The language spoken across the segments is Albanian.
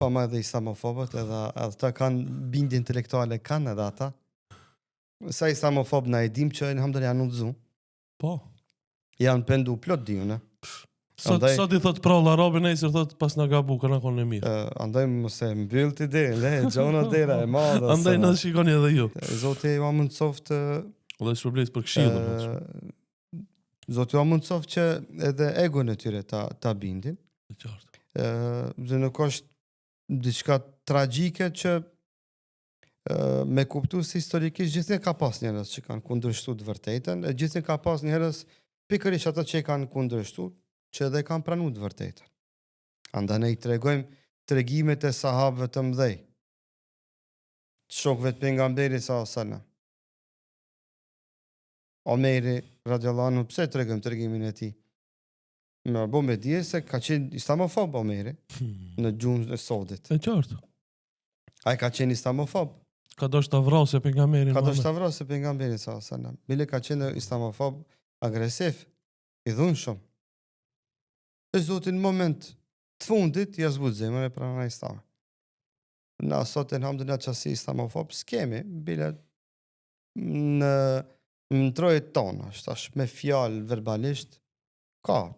Pa ma edhe islamofobët, edhe ata kanë bindje intelektuale, kanë edhe ata. Sa islamofob na e dim që alhamdulillah janë udhëzu. Po. Janë pendu plot diune. Sot i thot prall arabe, nesër thot pas na gabu, kanë qenë mirë. Andaj mos e mbyll ti deri, xhona dera e madhe. Andaj na shikoni edhe ju. Zoti ju mundsoft Dhe shpërblet për këshillën. Zoti ju mundsoft që edhe egon e tyre ta bindin. E qartë. Dhe nuk është diçka tragjike që me kuptu se historikisht gjithnjë ka pas njerëz që kanë kundërshtuar të vërtetën, e gjithnjë ka pas njerëz pikërisht ata që kanë kundërshtuar, që edhe kanë pranuar të vërtetën. Andaj ne i tregojmë tregimet e sahabëve të mëdhej, shokëve të pejgamberit sallallahu alajhi wasallam. Omeri radhiyallahu anhu, pse tregojmë tregimin e tij? Me bo me dje se ka qenë islamofob Omeri në gjuhën e sodit. E qartë. Ai ka qenë islamofob. Ka doshta vrasë pejgamberin. Ka doshta vrasë pejgamberin sallallahu alajhi wasallam. Bile ka qenë islamofob agresiv, i dhunshëm. E Zoti në moment të fundit ja zbut zemrën e pranoi Islam. Na sot alhamdulillah çasi islamofob skemi, bile në trojet tona, tash me fjalë verbalisht ka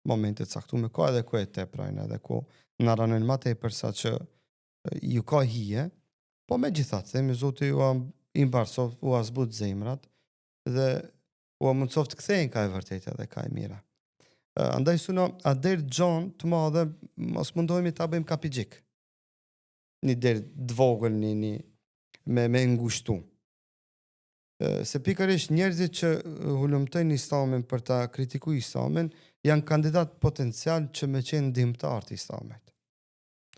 momente të caktuara, ka edhe ku e teprojnë, edhe ku na ranojnë më tepër sa që ju ka hije, po megjithatë themi Zoti ju i mbarsof, u zbut zemrat dhe u mundsoft të kthehen ka e vërtetë dhe ka e mira. Andaj suno a der gjon të madhe mos mundohemi ta bëjmë kapigjik. Një der të vogël me ngushtu. Se pikërisht njerëzit që hulumtojnë Islamin për ta kritikuar Islamin janë kandidat potencial që me qenë ndihmtar të Islamit.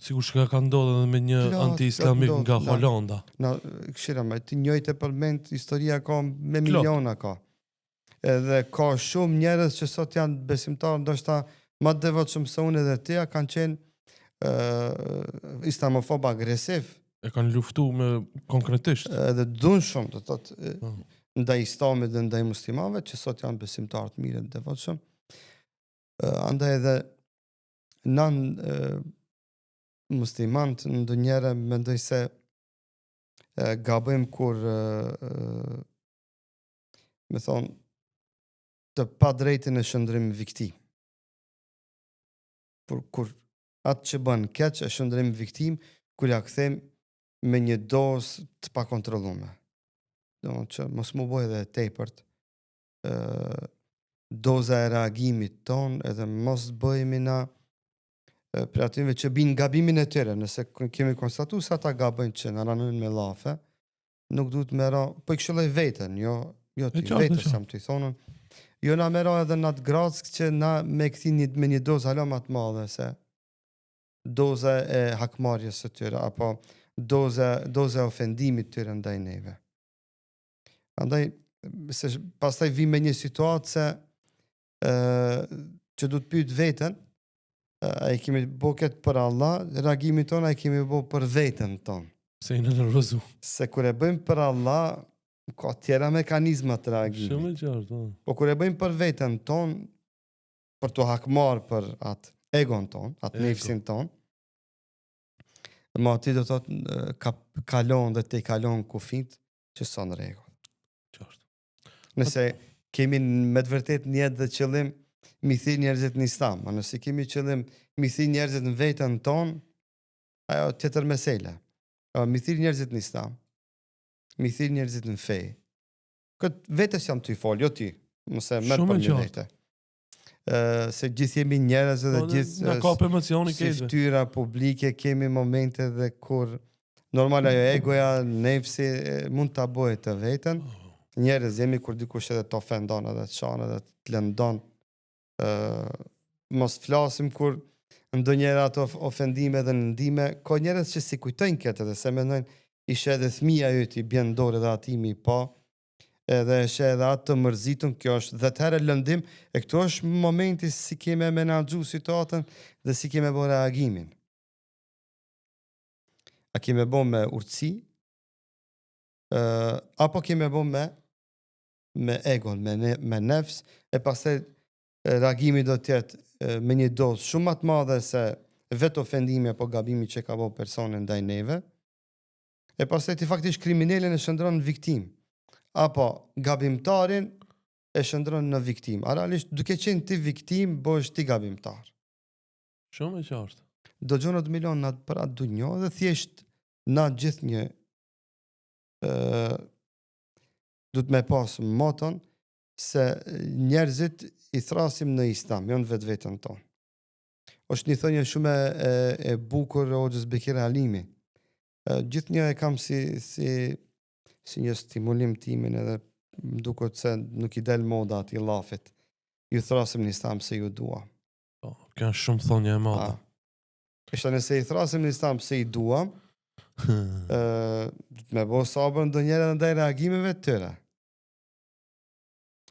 Sigurisht që ka ndodhur edhe me një anti-islamik nga Holanda. Na këshira më të njëjtë përmend historia ka me miliona ka. Edhe ka shumë njerëz që sot janë besimtarë, ndoshta më të devotshëm se unë edhe ti, kanë qenë islamofob agresiv. E kanë luftuar me konkretisht. Edhe dhunshëm, do thotë, ndaj Islamit dhe ndaj muslimanëve që sot janë besimtarë të mirë dhe devotshëm. Andaj edhe muslimanët ndonjëherë mendoj se gabojmë kur me thonë të pa drejtën e shëndrim viktim. Kur atë që bën keq e shëndrim viktim, kur ja kthejmë me një dozë të pakontrolluar. Do që mos më bëj edhe tepërt. Doza e reagimit ton edhe mos bëhemi na për atyve që bin gabimin e tyre, nëse kemi konstatuar se ata gabojnë që na ranojnë me llafe, nuk duhet më ra, po i këshilloj veten, jo ti vetes jam të thonën. Jo na më ra edhe në atë grack që na me kthini me një dozë hala më të madhe se doza e hakmarrjes së tyre apo doza e ofendimit të tyre ndaj neve. Andaj se pastaj vi me një situatë se që du të pyet veten, a e kemi bo këtë për Allah, reagimin tonë a e kemi bo për veten tonë. Se i në nervozu. Se kur e bëjmë për Allah, ka tjera mekanizma të reagimit. Shumë qartë. Po kur e bëjmë për veten tonë, për të hakmar për atë egon tonë, atë nefsin tonë, ma ti do të thotë kalon dhe te kalon kufit që sa në rregull. Qartë. Nëse kemi me të vërtet një jetë dhe qëllim mi thirr njerëzit në Islam, a nëse kemi qëllim mi thirr njerëzit në veten tonë, ajo tjetër mesela. Mi thirr njerëzit në Islam, mi thirr njerëzit në fe. Këtë vetes jam të i fol, jo ti, mëse merr për një vete. Se gjithë jemi njerëz dhe gjithë si fytyra publike kemi momente dhe kur normal ajo egoja, nefsi mund ta bëjë të veten. Njerëz jemi kur dikush edhe të ofendon edhe të çon edhe të lëndon. Mos flasim kur ndonjëherë ato ofendime dhe ndime, ka njerëz që si kujtojnë këtë dhe se mendojnë ishe edhe fëmia yt i bën dorë edhe atimi pa. Edhe është edhe atë të mërzitun, kjo është dhe të herë lëndim, e këto është momenti si keme menaxhu situatën dhe si keme bo reagimin. A keme bo me urtësi, apo keme bo me egon, me nefs, e pastaj reagimi do tjetë me një dozë shumë më të madhe se vetë ofendimi apo gabimi që ka bërë personi ndaj neve, e pastaj ti faktisht kriminalin e shndron në viktim, apo gabimtarin e shndron në viktim. A realisht duke qenë ti viktim, bëhesh ti gabimtar. Shumë e qartë. Dëgjonat miliona për atë dunjë dhe thjesht na gjithnjë du të me pas moton se njerëzit i thrasim në islam, jo në vetën tonë. Është një thënie shumë e bukur o Hoxhës Bekir Halimi. Gjithnjë e kam si një stimulim timin edhe më duket se nuk i del moda atij llafit. Ju thrasim në islam se ju dua. Po, kanë shumë thonje e madhe. Ishte nëse i thrasim në islam se i duam, me bo sabër ndonjëherë ndaj reagimeve të tyre.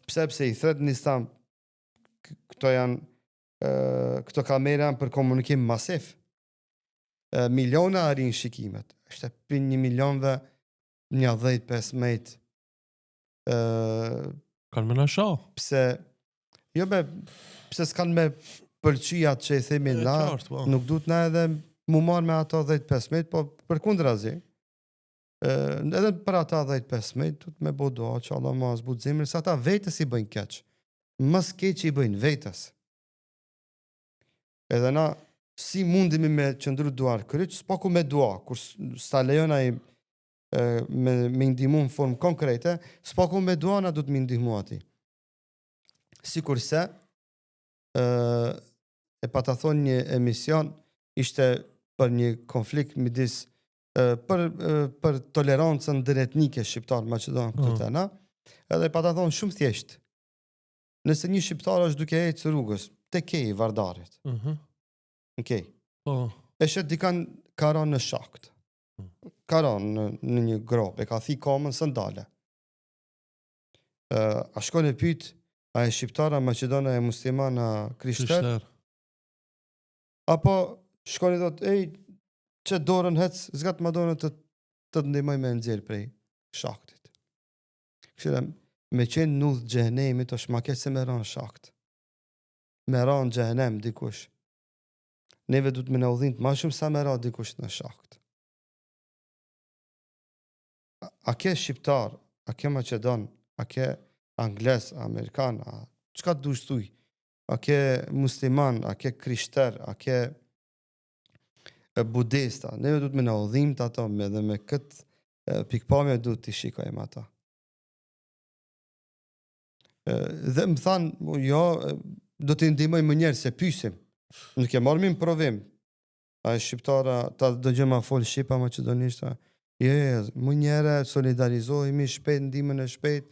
Pse i thret në islam këto kamera janë për komunikim masiv. Miliona arrin shikimet. Është për 1 milion dhe 10-15. Kanë me na shoh. Pse s'kan me pëlqyjat që i themi na, nuk duhet na edhe mu marrë me ato 10-15, po për kundrazi. Edhe për ata 10-15, duhet me bo doa që Allah ma zbut zemrën, se ata vetës i bëjnë keq. Mës keq i bëjnë vetës. Edhe na, si mundimi me qëndru duar kryq, s'paku me dua, kur s'ta lejon ai me ndihmu në formë konkrete, s'paku me dua na du të me ndihmu ati. Sikurse, e pa ta thonë një emision, ishte për një konflikt midis për tolerancën ndëretnike shqiptar Maqedon këtu te na, edhe pa ta thonë shumë thjesht. Nëse një shqiptar është duke ecë rrugës, te kej vardarit. Okej. E shet dikan ka rënë në shakt. Ka rënë në një grop, e ka thi kamën së ndale. A shkon e pyet, a e shqiptara Maqedona e muslimana krishter? Apo shkon i thot, ej, që dorën hec, zgat ma dorën të ndihmoj me nxjerr prej shaktit. Këshire, me qenë nudh xhehenemit është ma keq se me ranë shakt. Me ranë xhehenem dikush. Neve du të me në udhint ma shumë sa me ranë dikush në shakt. A ke shqiptar, a ke Maqedon, a ke angles, amerikan, çka të dush thuj? A ke musliman, a ke krishter, a ke budista, neve du të me në udhim të ato, dhe me këtë pikpamje du të i shikojmë ata. Dhe më thanë, jo, do të ndihmoj më njerë se pysim. Nuk e marrë në provim. A e shqiptara, ta dëgjëm a folë Shqipa Maqedonishta. Më njerë solidarizohemi shpejt, ndihmën e shpejt,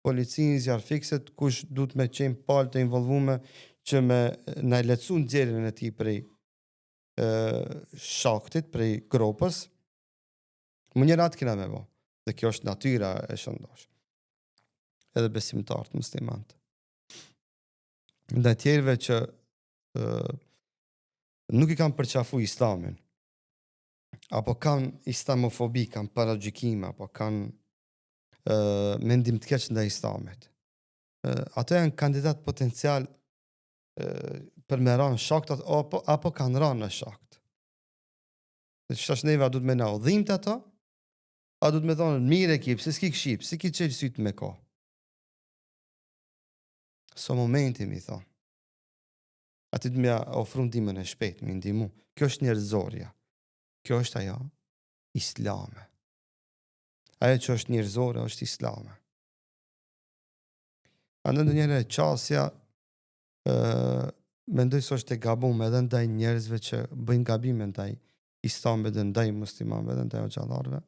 policinë, zjarë fikset, kush du të me qenë palë të involvume që me në lecu në gjerin e ti prej shaktit, prej gropës, më njëra atë kina me bo. Dhe kjo është natyra e shëndosh. Edhe besimtartë muslimantë. Dhe tjerëve që nuk i kam përqafu islamin, apo kanë islamofobi, kanë paragjykime, apo kanë mendim të keq ndaj islamit. Ato janë kandidat potencial për me ranë shakt, apo kanë ranë në shakt. Dhe që tash neve a du të me na udhim të ato, a du të me thonë, mire ekip, se s'ki këship, si ki qelë sytë me ko. So momenti, mi thonë. Ati du me ofru ndimën e shpejt, mi ndimu. Kjo është njerëzorja. Kjo është ajo islame. Ajo që është njerëzore, është islame. Andë ndë njëre qasja, mendoj së është e gabum edhe ndaj njerëzve që bëjnë gabime ndaj islamve dhe ndaj muslimanve dhe ndaj xhallarëve.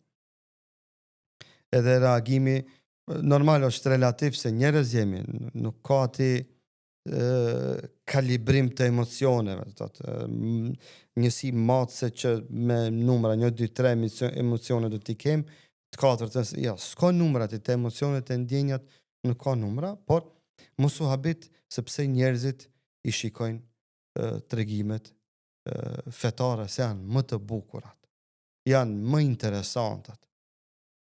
Edhe reagimi normal është relativ se njerëz jemi, nuk ka ati kalibrim të emocioneve, njësi matëse që me numra 1, 2, 3 emocione do t'i kem, të 4, ja, s'ka numra të emocionet e ndjenjat, nuk ka numra, por mos u habit sepse njerëzit i shikojnë tregimet fetare se janë më të bukurat, janë më interesantat,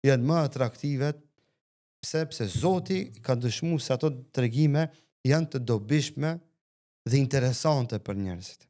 janë më atraktivet, sepse Zoti ka dëshmu se ato tregime janë të dobishme dhe interesante për njerëzit.